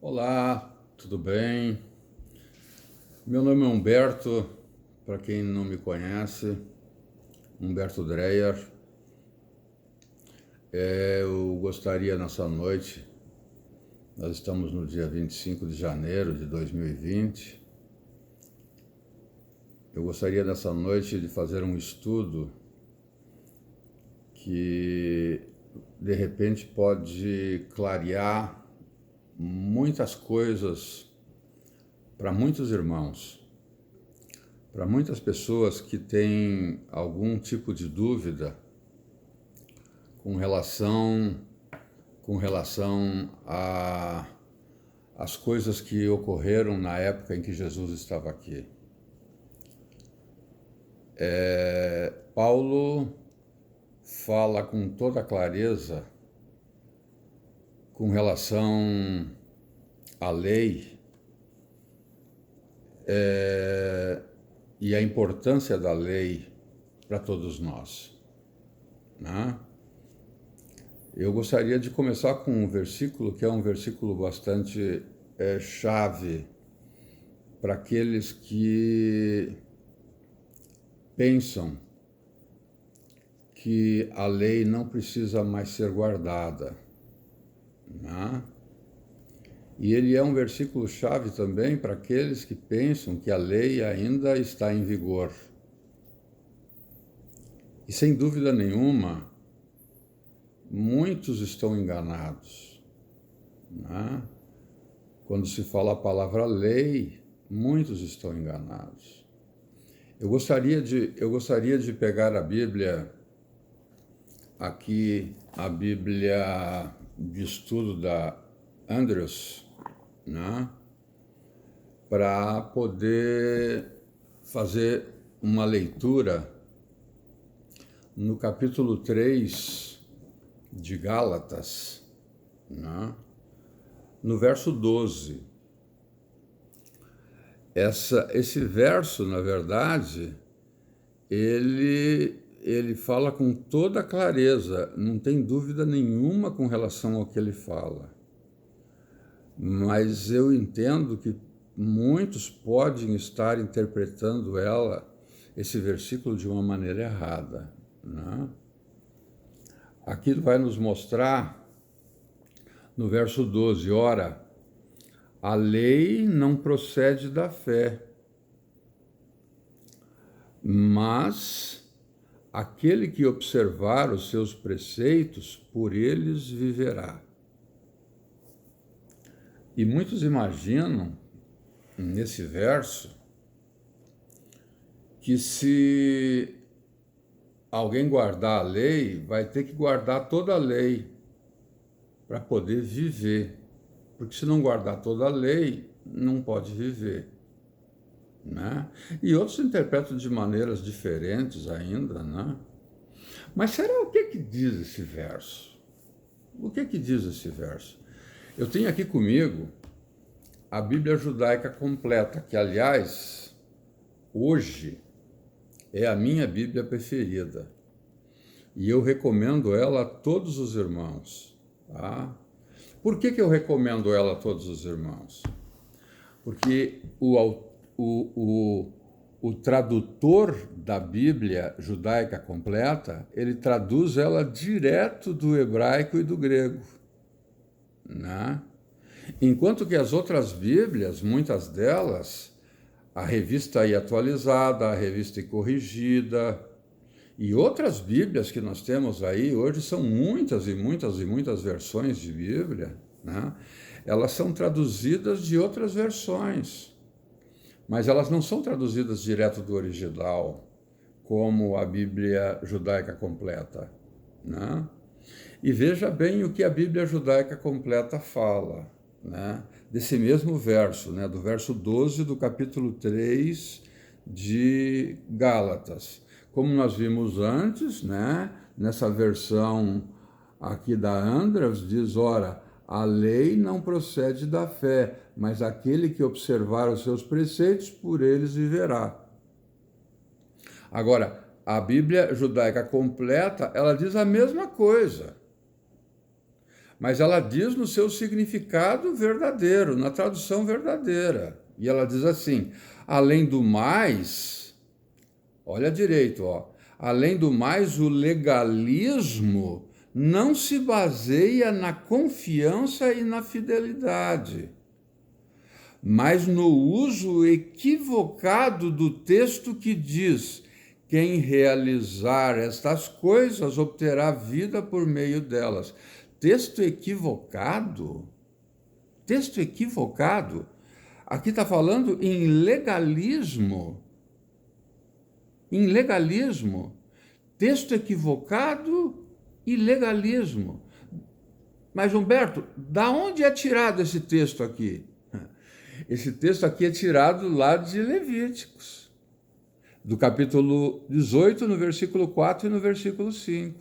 Olá, tudo bem? Meu nome é Humberto, para quem não me conhece, Humberto Dreyer. Eu gostaria nessa noite, nós estamos no dia 25 de janeiro de 2020, eu gostaria nessa noite de fazer um estudo que de repente pode clarear muitas coisas para muitos irmãos. Para muitas pessoas que têm algum tipo de dúvida com relação a as coisas que ocorreram na época em que Jesus estava aqui. Paulo fala com toda clareza com relação à lei e a importância da lei para todos nós, né? Eu gostaria de começar com um versículo que é um versículo bastante chave para aqueles que pensam que a lei não precisa mais ser guardada, né? E ele é um versículo chave também para aqueles que pensam que a lei ainda está em vigor. E sem dúvida nenhuma, muitos estão enganados, né? Quando se fala a palavra lei, muitos estão enganados. Eu gostaria de pegar a Bíblia, aqui a Bíblia de estudo da Andrews, né? Para poder fazer uma leitura no capítulo 3 de Gálatas, né? No verso 12. Esse verso, na verdade, ele fala com toda clareza, não tem dúvida nenhuma com relação ao que ele fala. Mas eu entendo que muitos podem estar interpretando esse versículo de uma maneira errada, né? Aqui vai nos mostrar, no verso 12, ora, a lei não procede da fé, mas aquele que observar os seus preceitos, por eles viverá. E muitos imaginam, nesse verso, que se alguém guardar a lei, vai ter que guardar toda a lei para poder viver. Porque se não guardar toda a lei, não pode viver, né? E outros interpretam de maneiras diferentes ainda, né? Mas será o que diz esse verso? O que diz esse verso? Eu tenho aqui comigo a Bíblia Judaica Completa, que, aliás, hoje é a minha Bíblia preferida. E eu recomendo ela a todos os irmãos, tá? Por que eu recomendo ela a todos os irmãos? Porque o tradutor da Bíblia Judaica Completa, ele traduz ela direto do hebraico e do grego, né? Enquanto que as outras Bíblias, muitas delas, a revista aí atualizada, a revista aí corrigida, e outras Bíblias que nós temos aí, hoje são muitas e muitas e muitas versões de Bíblia, né? Elas são traduzidas de outras versões, mas elas não são traduzidas direto do original, como a Bíblia Judaica Completa, né? E veja bem o que a Bíblia Judaica Completa fala, né? Desse mesmo verso, né? Do verso 12 do capítulo 3 de Gálatas. Como nós vimos antes, né? Nessa versão aqui da Andrews, diz, ora, a lei não procede da fé, mas aquele que observar os seus preceitos, por eles viverá. Agora, a Bíblia Judaica Completa, ela diz a mesma coisa. mas ela diz no seu significado verdadeiro, na tradução verdadeira. E ela diz assim: além do mais, olha direito, ó, além do mais, o legalismo não se baseia na confiança e na fidelidade, mas no uso equivocado do texto que diz: quem realizar estas coisas obterá vida por meio delas. Texto equivocado? Texto equivocado? Aqui está falando em legalismo. Em legalismo. Texto equivocado e legalismo. Mas, Humberto, da onde é tirado esse texto aqui? Esse texto aqui é tirado lá de Levíticos, do capítulo 18, no versículo 4 e no versículo 5.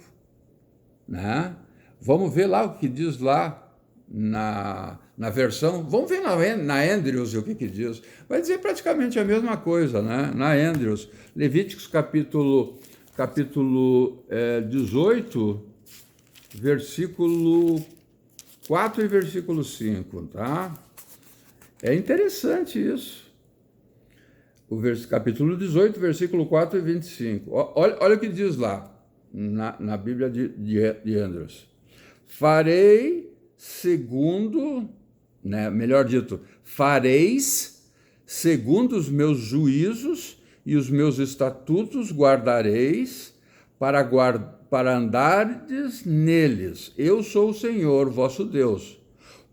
Né? Vamos ver lá o que diz lá na versão. Vamos ver na Andrews o que diz. Vai dizer praticamente a mesma coisa, né? Na Andrews. Levíticos capítulo 18, versículo 4 e versículo 5, tá? É interessante isso. Capítulo 18, versículo 4 e 25. Olha o que diz lá, na Bíblia de Andrews. Farei segundo, né, melhor dito, fareis segundo os meus juízos e os meus estatutos guardareis para andardes neles. Eu sou o Senhor, vosso Deus.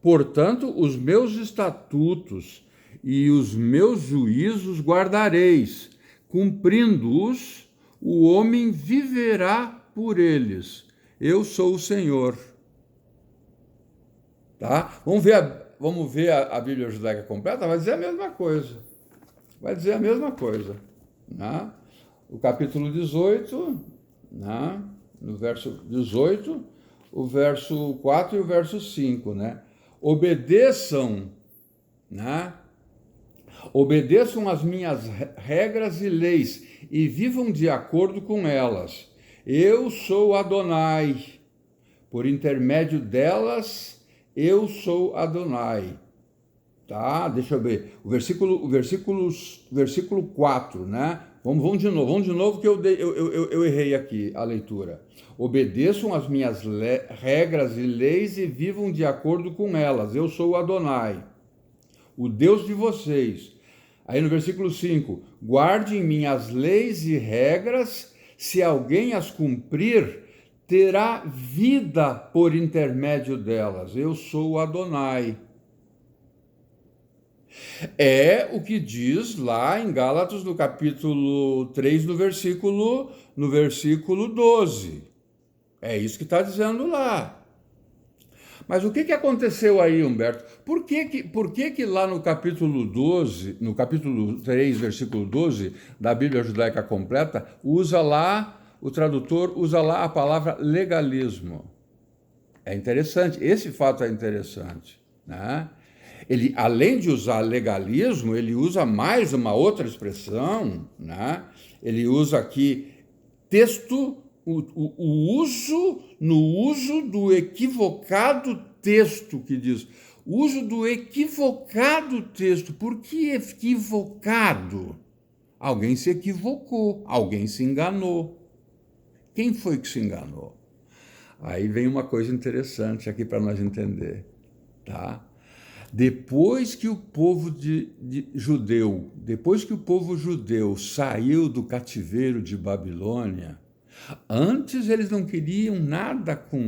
Portanto, os meus estatutos e os meus juízos guardareis, cumprindo-os, o homem viverá por eles. Eu sou o Senhor. Tá? Vamos ver a Bíblia Judaica completa, vai dizer a mesma coisa. Vai dizer a mesma coisa. Né? O capítulo 18, né? No verso 18, o verso 4 e o verso 5, né? Obedeçam, né? Obedeçam as minhas regras e leis e vivam de acordo com elas. Eu sou Adonai. Por intermédio delas, eu sou Adonai. Tá? Deixa eu ver. O versículo 4, né? Vamos de novo que eu errei aqui a leitura. Obedeçam as minhas regras e leis e vivam de acordo com elas. Eu sou o Adonai, o Deus de vocês. Aí no versículo 5, guardem minhas leis e regras, se alguém as cumprir, terá vida por intermédio delas. Eu sou o Adonai. É o que diz lá em Gálatas, no capítulo 3, no versículo 12. É isso que está dizendo lá. Mas o que aconteceu aí, Humberto? Por que lá no capítulo 12, no capítulo 3, versículo 12, da Bíblia Judaica Completa, o tradutor usa lá a palavra legalismo? É interessante, esse fato é interessante, né? Ele, além de usar legalismo, ele usa mais uma outra expressão, né? Ele usa aqui texto, o uso do equivocado texto, que diz, uso do equivocado texto. Por que equivocado? Alguém se equivocou, alguém se enganou. Quem foi que se enganou? Aí vem uma coisa interessante aqui para nós entender, tá? Depois que o povo judeu saiu do cativeiro de Babilônia, antes eles não queriam nada com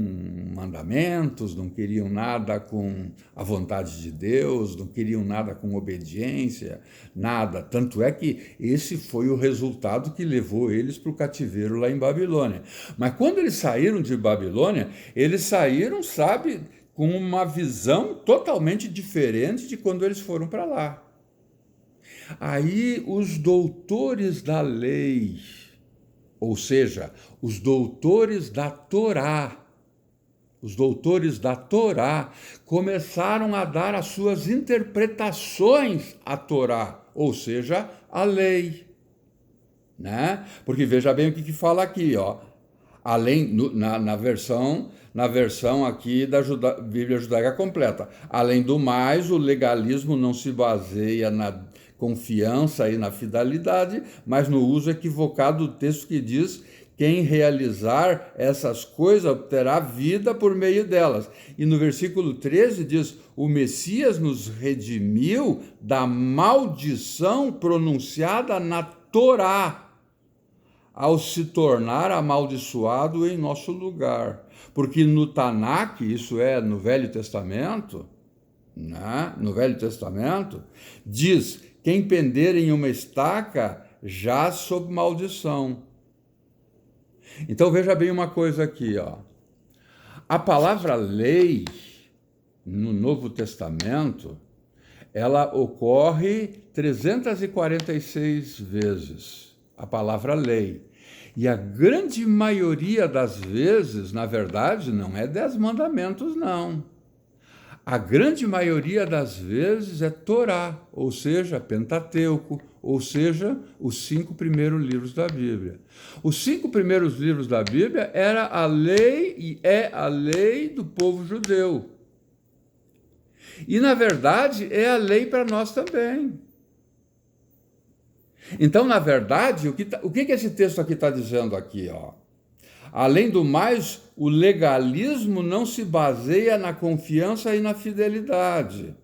mandamentos, não queriam nada com a vontade de Deus, não queriam nada com obediência, nada. Tanto é que esse foi o resultado que levou eles para o cativeiro lá em Babilônia. Mas quando eles saíram de Babilônia, eles saíram, sabe, com uma visão totalmente diferente de quando eles foram para lá. Aí os doutores da lei, ou seja, os doutores da Torá, começaram a dar as suas interpretações à Torá, ou seja, à lei, né? Porque veja bem o que fala aqui, ó. Na versão aqui da Bíblia Judaica Completa. Além do mais, o legalismo não se baseia na confiança e na fidelidade, mas no uso equivocado do texto que diz: quem realizar essas coisas obterá vida por meio delas. E no versículo 13 diz: o Messias nos redimiu da maldição pronunciada na Torá, ao se tornar amaldiçoado em nosso lugar. Porque no Tanakh, isso é, no Velho Testamento, né? No Velho Testamento, diz: quem pender em uma estaca jaz sob maldição. Então veja bem uma coisa aqui, ó. A palavra lei no Novo Testamento, ela ocorre 346 vezes, a palavra lei. E a grande maioria das vezes, na verdade, não é 10 mandamentos, não. A grande maioria das vezes é Torá, ou seja, Pentateuco, ou seja, os 5 primeiros livros da Bíblia. Os 5 primeiros livros da Bíblia era a lei e é a lei do povo judeu. E, na verdade, é a lei para nós também. Então, na verdade, o que esse texto aqui está dizendo aqui, ó? Além do mais, o legalismo não se baseia na confiança e na fidelidade,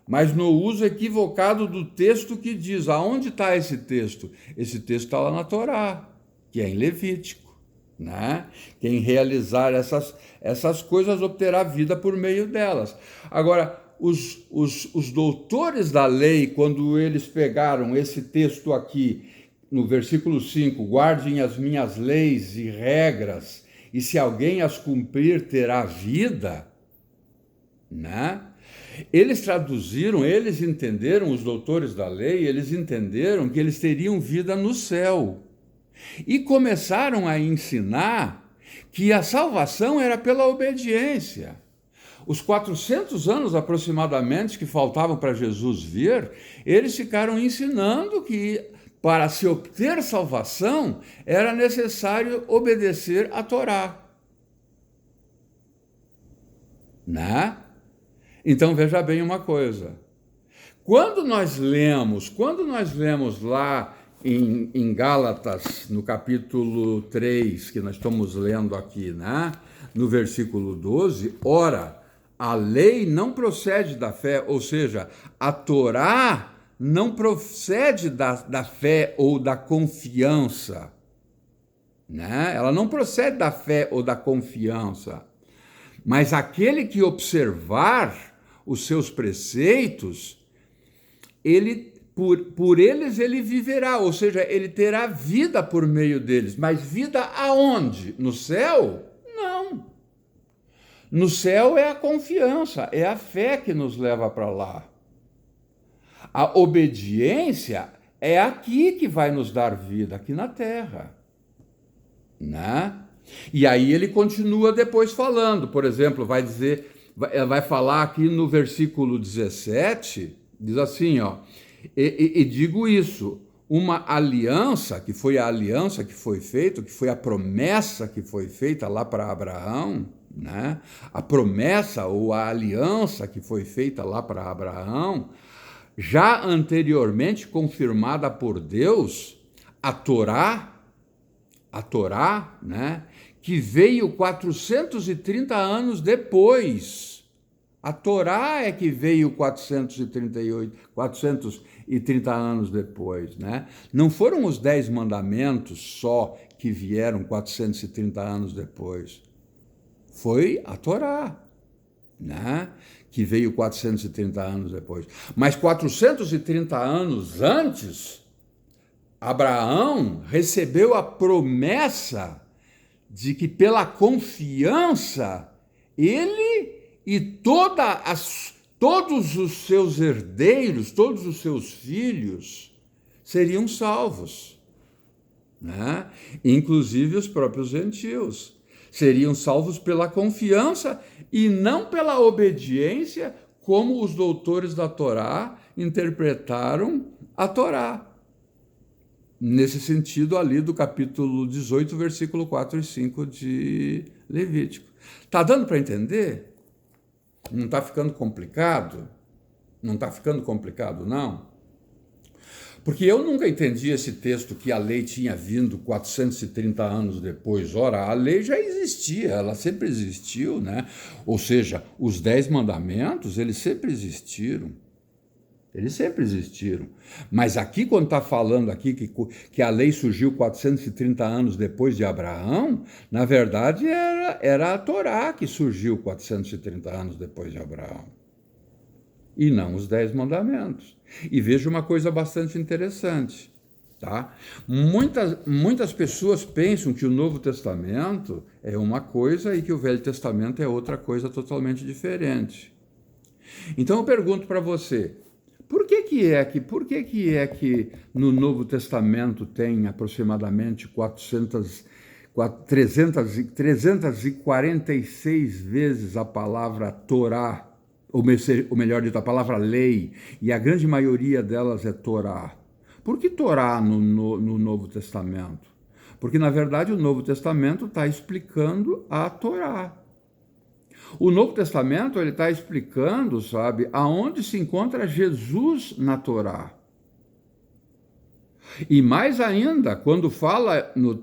mas no uso equivocado do texto que diz. Aonde está esse texto? Esse texto está lá na Torá, que é em Levítico, né? Quem realizar essas coisas obterá vida por meio delas. Agora, os doutores da lei, quando eles pegaram esse texto aqui, no versículo 5, guardem as minhas leis e regras, e se alguém as cumprir, terá vida, né? Eles traduziram, eles entenderam, os doutores da lei, eles entenderam que eles teriam vida no céu. E começaram a ensinar que a salvação era pela obediência. Os 400 anos aproximadamente que faltavam para Jesus vir, eles ficaram ensinando que para se obter salvação, era necessário obedecer à Torá. Né? Então, veja bem uma coisa. Quando nós lemos lá em Gálatas, no capítulo 3, que nós estamos lendo aqui, né? No versículo 12, ora, a lei não procede da fé, ou seja, a Torá não procede da fé ou da confiança, né? Ela não procede da fé ou da confiança, mas aquele que observar os seus preceitos, por eles ele viverá, ou seja, ele terá vida por meio deles. Mas vida aonde? No céu? Não. No céu é a confiança, é a fé que nos leva para lá. A obediência é aqui que vai nos dar vida, aqui na terra, né? E aí ele continua depois falando, por exemplo, vai falar aqui no versículo 17, diz assim, ó, e digo isso, uma aliança, que foi a aliança que foi feita, que foi a promessa que foi feita lá para Abraão, né? A promessa ou a aliança que foi feita lá para Abraão, já anteriormente confirmada por Deus, a Torá, né, que veio 430 anos depois. A Torá é que veio 430 anos depois, né? Não foram os 10 mandamentos só que vieram 430 anos depois. Foi a Torá, né? Que veio 430 anos depois. Mas 430 anos antes, Abraão recebeu a promessa de que pela confiança ele e todos os seus herdeiros, todos os seus filhos seriam salvos, né? Inclusive os próprios gentios seriam salvos pela confiança e não pela obediência, como os doutores da Torá interpretaram a Torá. nesse sentido ali do capítulo 18, versículo 4 e 5 de Levítico. Está dando para entender? Não está ficando complicado? Não está ficando complicado, não? Porque eu nunca entendi esse texto que a lei tinha vindo 430 anos depois. Ora, a lei já existia, ela sempre existiu, né? Ou seja, os 10 mandamentos, eles sempre existiram. Eles sempre existiram. Mas aqui, quando está falando aqui que a lei surgiu 430 anos depois de Abraão, na verdade era a Torá que surgiu 430 anos depois de Abraão. E não os 10 mandamentos. E veja uma coisa bastante interessante. Tá? Muitas pessoas pensam que o Novo Testamento é uma coisa e que o Velho Testamento é outra coisa totalmente diferente. Então eu pergunto para você, por que é que no Novo Testamento tem aproximadamente 346 vezes a palavra Torá, ou melhor dito, a palavra lei, e a grande maioria delas é Torá? Por que Torá no Novo Testamento? Porque, na verdade, o Novo Testamento está explicando a Torá. O Novo Testamento ele está explicando, sabe, aonde se encontra Jesus na Torá. E mais ainda, quando fala no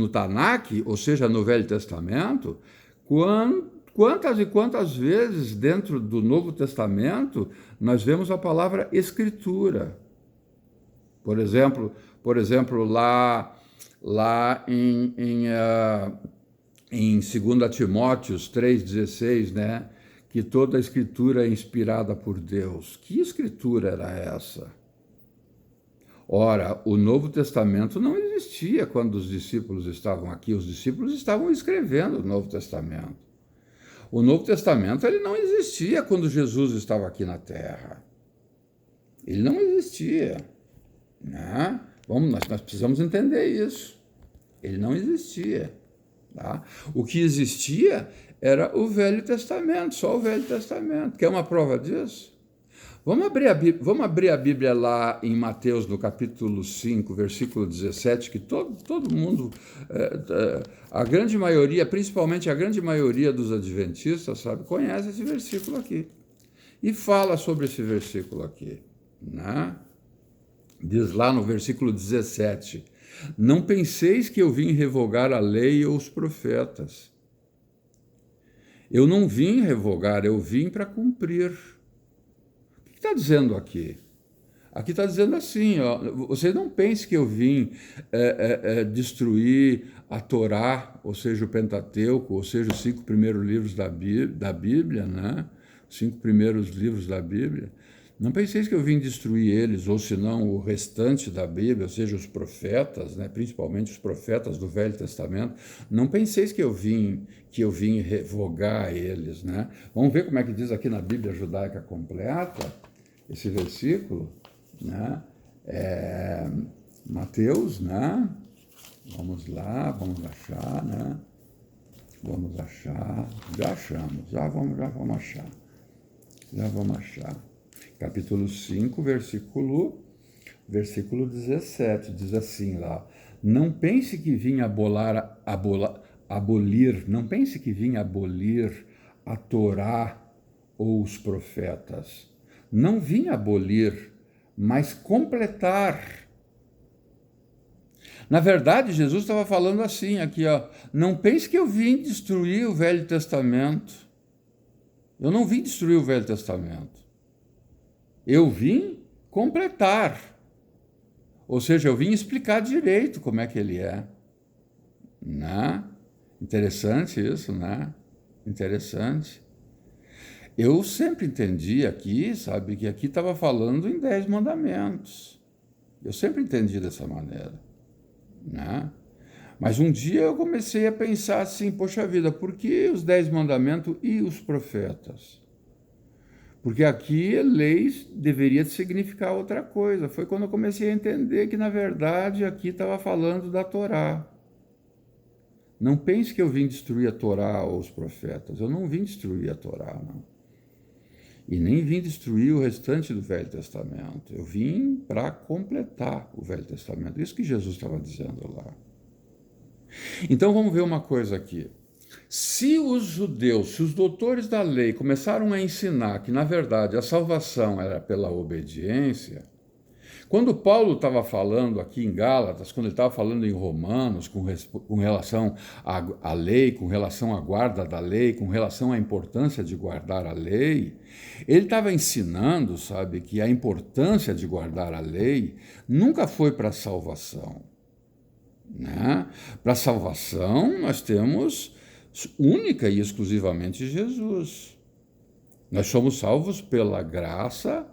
Tanakh, ou seja, no Velho Testamento, quantas e quantas vezes dentro do Novo Testamento nós vemos a palavra Escritura. Por exemplo lá em 2 Timóteos 3,16, né? Que toda a escritura é inspirada por Deus. Que escritura era essa? Ora, o Novo Testamento não existia quando os discípulos estavam aqui. Os discípulos estavam escrevendo o Novo Testamento. O Novo Testamento ele não existia quando Jesus estava aqui na Terra. Ele não existia. Né? Nós precisamos entender isso. Ele não existia. Tá? O que existia era o Velho Testamento, só o Velho Testamento. Quer uma prova disso? Vamos abrir a Bíblia lá em Mateus, no capítulo 5, versículo 17, que todo mundo, a grande maioria, principalmente a grande maioria dos adventistas, sabe, conhece esse versículo aqui. E fala sobre esse versículo aqui. Né? Diz lá no versículo 17... Não penseis que eu vim revogar a lei ou os profetas. Eu não vim revogar, eu vim para cumprir. O que está dizendo aqui? Aqui está dizendo assim, ó, você não pense que eu vim destruir a Torá, ou seja, o Pentateuco, ou seja, os 5 primeiros livros da Bíblia, né? Os 5 primeiros livros da Bíblia. Não penseis que eu vim destruir eles, ou senão o restante da Bíblia, ou seja, os profetas, né, principalmente os profetas do Velho Testamento. Não penseis que eu vim revogar eles. Né? Vamos ver como é que diz aqui na Bíblia Judaica Completa, esse versículo. Né? Mateus, né? Vamos lá, vamos achar, né? Vamos achar, já achamos, já vamos achar. Capítulo 5, versículo 17, diz assim lá, não pense que vim abolir, não pense que vim abolir a Torá ou os profetas. Não vim abolir, mas completar. Na verdade, Jesus estava falando assim, aqui, ó, não pense que eu vim destruir o Velho Testamento. Eu não vim destruir o Velho Testamento. Eu vim completar. Ou seja, eu vim explicar direito como é que ele é. Né? Interessante isso, né? Interessante. Eu sempre entendi aqui, sabe, que aqui estava falando em 10 mandamentos. Eu sempre entendi dessa maneira. Né? Mas um dia eu comecei a pensar assim, poxa vida, por que os 10 mandamentos e os profetas? Porque aqui leis deveria significar outra coisa. Foi quando eu comecei a entender que, na verdade, aqui estava falando da Torá. Não pense que eu vim destruir a Torá ou os profetas. Eu não vim destruir a Torá, não. E nem vim destruir o restante do Velho Testamento. Eu vim para completar o Velho Testamento. Isso que Jesus estava dizendo lá. Então vamos ver uma coisa aqui. Se os judeus, se os doutores da lei começaram a ensinar que, na verdade, a salvação era pela obediência, quando Paulo estava falando aqui em Gálatas, quando ele estava falando em Romanos, com relação à lei, com relação à guarda da lei, com relação à importância de guardar a lei, ele estava ensinando, sabe, que a importância de guardar a lei nunca foi para a salvação, né? Para a salvação, nós temos única e exclusivamente Jesus. Nós somos salvos pela graça,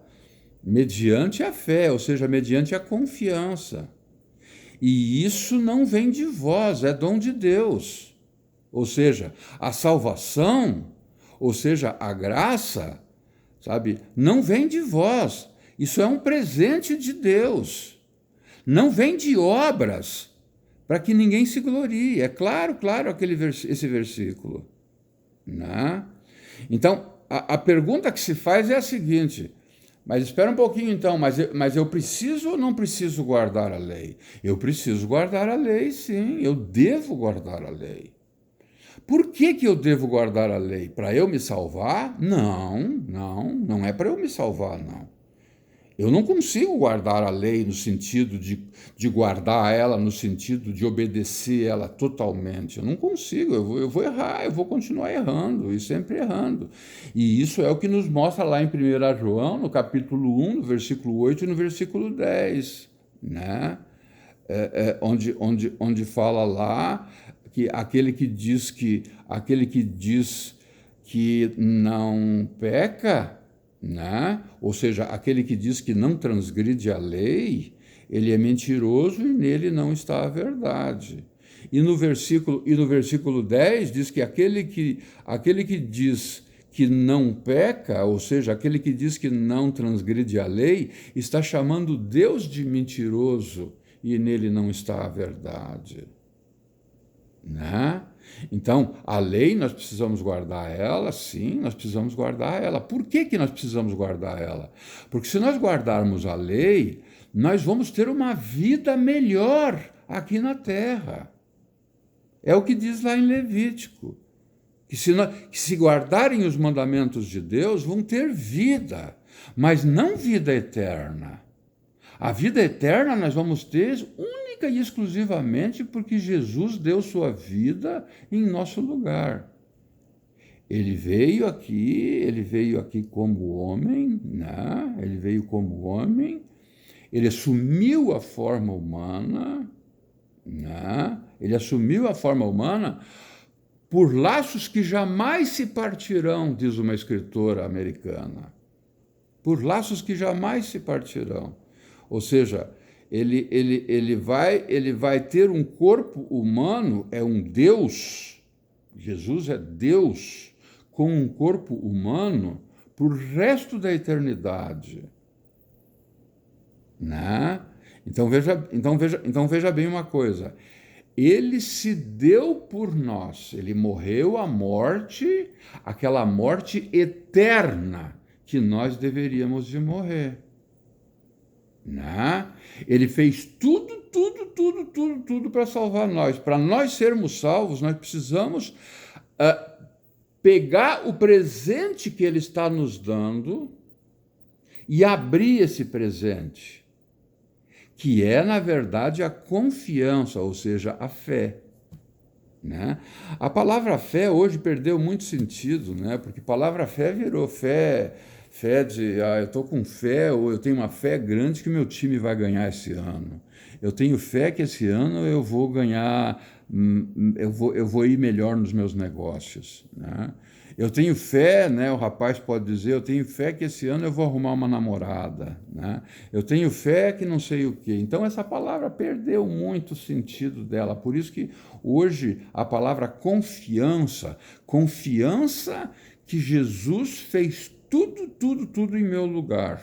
mediante a fé, ou seja, mediante a confiança. E isso não vem de vós, é dom de Deus. Ou seja, a salvação, ou seja, a graça, sabe, não vem de vós. Isso é um presente de Deus. Não vem de obras, para que ninguém se glorie. É claro, esse versículo, né? Então, a pergunta que se faz é a seguinte: mas espera um pouquinho então, mas eu preciso ou não preciso guardar a lei? Eu preciso guardar a lei, sim, eu devo guardar a lei. Por que eu devo guardar a lei? Para eu me salvar? Não é para eu me salvar, não. Eu não consigo guardar a lei no sentido de guardar ela, no sentido de obedecer ela totalmente. Eu não consigo, eu vou errar, eu vou continuar errando e sempre errando. E isso é o que nos mostra lá em 1 João, no capítulo 1, no versículo 8 e no versículo 10, né? Onde fala lá que aquele que diz que não peca, né? Ou seja, aquele que diz que não transgride a lei, ele é mentiroso e nele não está a verdade. E no versículo 10 diz que aquele que diz que não peca, ou seja, aquele que diz que não transgride a lei, está chamando Deus de mentiroso e nele não está a verdade, né? Então, a lei, nós precisamos guardar ela, sim, nós precisamos guardar ela. Por que nós precisamos guardar ela? Porque se nós guardarmos a lei, nós vamos ter uma vida melhor aqui na terra. É o que diz lá em Levítico, que se guardarem os mandamentos de Deus, vão ter vida, mas não vida eterna. A vida eterna nós vamos ter única e exclusivamente porque Jesus deu sua vida em nosso lugar. Ele veio aqui como homem, né? Ele veio como homem, ele assumiu a forma humana, né? Ele assumiu a forma humana por laços que jamais se partirão, diz uma escritora americana. Por laços que jamais se partirão. Ou seja, ele vai ter um corpo humano, é um Deus, Jesus é Deus, com um corpo humano por resto da eternidade, né? Então veja bem uma coisa, ele se deu por nós, ele morreu a morte, aquela morte eterna que nós deveríamos de morrer. Né? Ele fez tudo para salvar nós. Para nós sermos salvos, nós precisamos pegar o presente que ele está nos dando e abrir esse presente, que é, na verdade, a confiança, ou seja, a fé. Né? A palavra fé hoje perdeu muito sentido, né? Porque a palavra fé virou fé de, eu estou com fé, ou eu tenho uma fé grande que meu time vai ganhar esse ano. Eu tenho fé que esse ano eu vou ganhar, eu vou ir melhor nos meus negócios, né? Eu tenho fé, né? O rapaz pode dizer, eu tenho fé que esse ano eu vou arrumar uma namorada, né? Eu tenho fé que não sei o quê. Então essa palavra perdeu muito o sentido dela. Por isso que hoje a palavra confiança que Jesus fez tudo em meu lugar.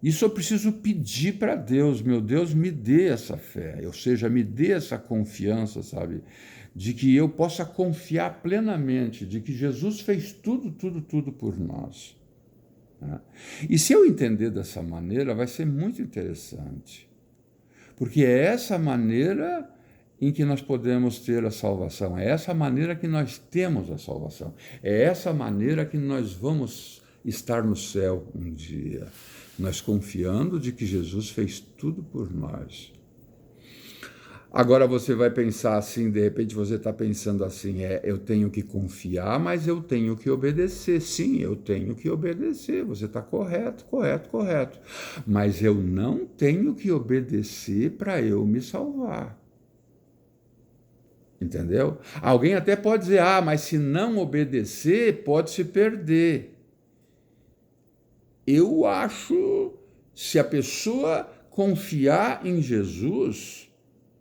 Isso eu preciso pedir para Deus, meu Deus, me dê essa fé, ou seja, me dê essa confiança, sabe? De que eu possa confiar plenamente, de que Jesus fez tudo por nós. Né? E se eu entender dessa maneira, vai ser muito interessante, porque é essa maneira em que nós podemos ter a salvação, é essa maneira que nós temos a salvação, é essa maneira que nós vamos estar no céu um dia, nós confiando de que Jesus fez tudo por nós. Agora você vai pensar assim, de repente você está pensando assim, eu tenho que confiar, mas eu tenho que obedecer. Sim, eu tenho que obedecer, você está correto, correto, correto. Mas eu não tenho que obedecer para eu me salvar. Entendeu? Alguém até pode dizer, mas se não obedecer, pode se perder. Eu acho, se a pessoa confiar em Jesus,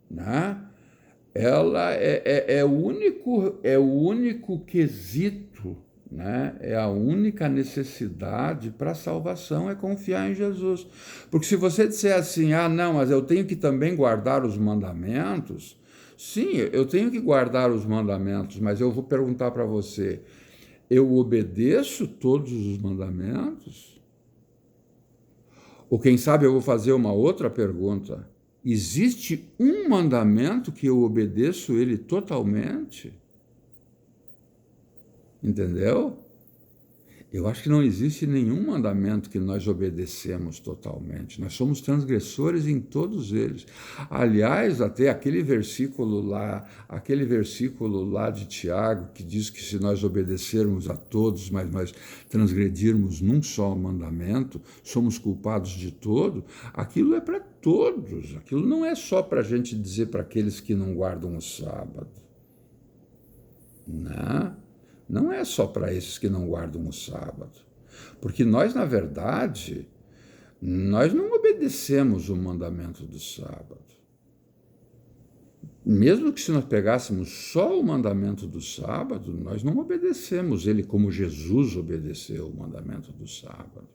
né, ela é o único quesito, né, é a única necessidade para a salvação, é confiar em Jesus. Porque se você disser assim, não, mas eu tenho que também guardar os mandamentos, sim, eu tenho que guardar os mandamentos, mas eu vou perguntar para você, eu obedeço todos os mandamentos? Ou quem sabe eu vou fazer uma outra pergunta. Existe um mandamento que eu obedeço ele totalmente? Entendeu? Eu acho que não existe nenhum mandamento que nós obedecemos totalmente. Nós somos transgressores em todos eles. Aliás, até aquele versículo lá de Tiago, que diz que se nós obedecermos a todos, mas nós transgredirmos num só mandamento, somos culpados de todo, aquilo é para todos. Aquilo não é só para a gente dizer para aqueles que não guardam o sábado. Não. Não é só para esses que não guardam o sábado. Porque nós, na verdade, nós não obedecemos o mandamento do sábado. Mesmo que se nós pegássemos só o mandamento do sábado, nós não obedecemos ele como Jesus obedeceu o mandamento do sábado.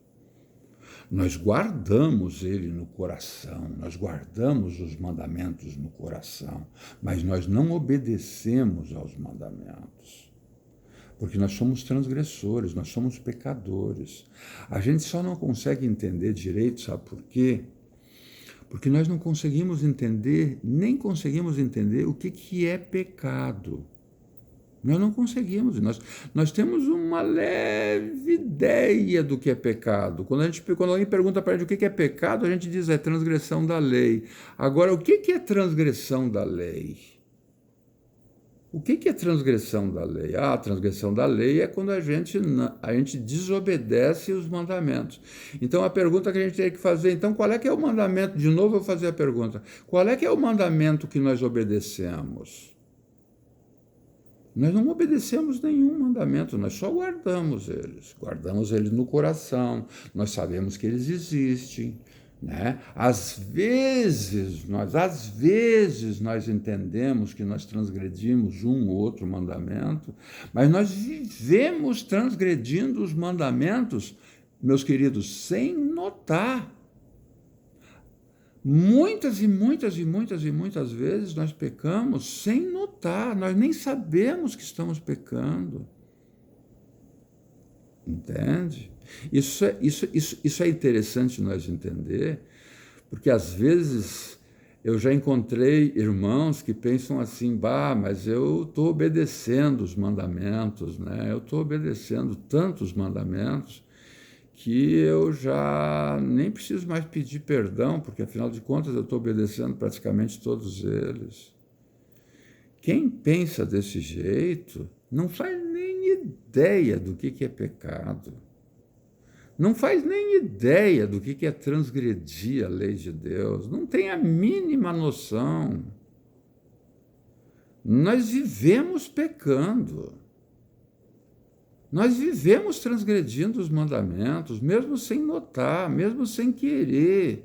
Nós guardamos ele no coração, nós guardamos os mandamentos no coração, mas nós não obedecemos aos mandamentos. Porque nós somos transgressores, nós somos pecadores. A gente só não consegue entender direito, sabe por quê? Porque nós não conseguimos entender, nem conseguimos entender o que é pecado. Nós não conseguimos. Nós temos uma leve ideia do que é pecado. Quando alguém pergunta para a gente o que é pecado, a gente diz, é transgressão da lei. Agora, o que é transgressão da lei? O que é transgressão da lei? A transgressão da lei é quando a gente desobedece os mandamentos. Então, a pergunta que a gente tem que fazer, então, qual é que é o mandamento? De novo, eu vou fazer a pergunta. Qual é que é o mandamento que nós obedecemos? Nós não obedecemos nenhum mandamento, nós só guardamos eles. Guardamos eles no coração, nós sabemos que eles existem. Né? Às vezes nós entendemos que nós transgredimos um ou outro mandamento, mas nós vivemos transgredindo os mandamentos, meus queridos, sem notar. Muitas vezes nós pecamos sem notar, nós nem sabemos que estamos pecando. Entende? Isso é interessante nós entender, porque às vezes eu já encontrei irmãos que pensam assim, mas eu estou obedecendo os mandamentos, né? Eu estou obedecendo tantos mandamentos que eu já nem preciso mais pedir perdão, porque afinal de contas eu estou obedecendo praticamente todos eles. Quem pensa desse jeito não faz nem ideia do que é pecado. Não faz nem ideia do que é transgredir a lei de Deus. Não tem a mínima noção. Nós vivemos pecando. Nós vivemos transgredindo os mandamentos, mesmo sem notar, mesmo sem querer.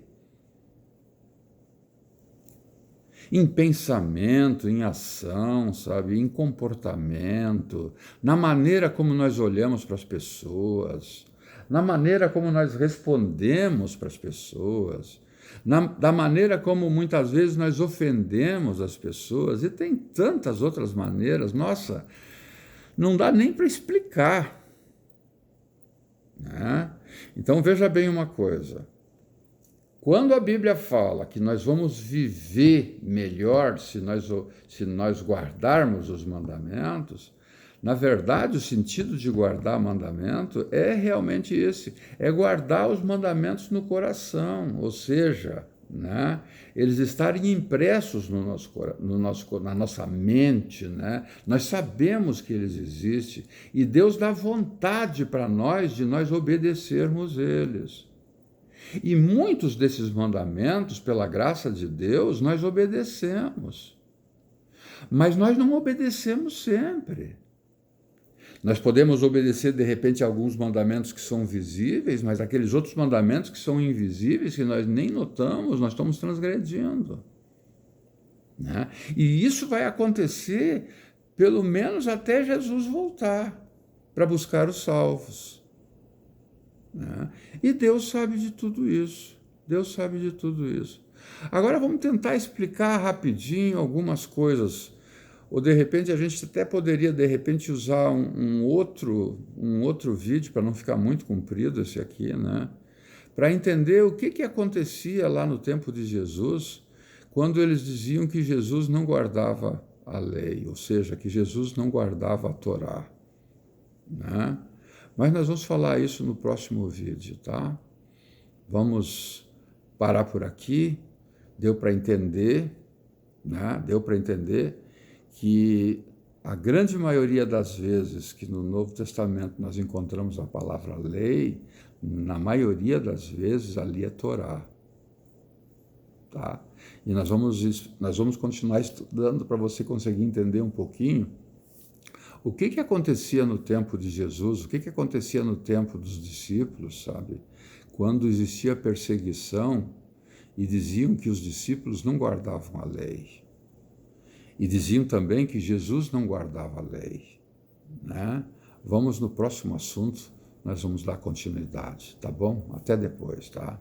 Em pensamento, em ação, sabe? Em comportamento, na maneira como nós olhamos para as pessoas, na maneira como nós respondemos para as pessoas, da maneira como muitas vezes nós ofendemos as pessoas, e tem tantas outras maneiras, nossa, não dá nem para explicar. Né? Então veja bem uma coisa. Quando a Bíblia fala que nós vamos viver melhor se nós guardarmos os mandamentos, na verdade o sentido de guardar mandamento é realmente esse, é guardar os mandamentos no coração, ou seja, né, eles estarem impressos na nossa mente, né? Nós sabemos que eles existem e Deus dá vontade para nós de nós obedecermos eles. E muitos desses mandamentos, pela graça de Deus, nós obedecemos. Mas nós não obedecemos sempre. Nós podemos obedecer, de repente, alguns mandamentos que são visíveis, mas aqueles outros mandamentos que são invisíveis, que nós nem notamos, nós estamos transgredindo. Né? E isso vai acontecer, pelo menos até Jesus voltar para buscar os salvos. Né? E Deus sabe de tudo isso. Deus sabe de tudo isso. Agora vamos tentar explicar rapidinho algumas coisas. Ou de repente a gente até poderia usar um outro vídeo para não ficar muito comprido esse aqui, né? Para entender o que acontecia lá no tempo de Jesus, quando eles diziam que Jesus não guardava a lei, ou seja, que Jesus não guardava a Torá, né? Mas nós vamos falar isso no próximo vídeo, tá? Vamos parar por aqui. Deu para entender, né? Deu para entender que a grande maioria das vezes que no Novo Testamento nós encontramos a palavra lei, na maioria das vezes ali é Torá. Tá? E nós vamos continuar estudando para você conseguir entender um pouquinho o que acontecia no tempo de Jesus, o que acontecia no tempo dos discípulos, sabe? Quando existia perseguição e diziam que os discípulos não guardavam a lei. E diziam também que Jesus não guardava a lei. Né? Vamos no próximo assunto, nós vamos dar continuidade, tá bom? Até depois, tá?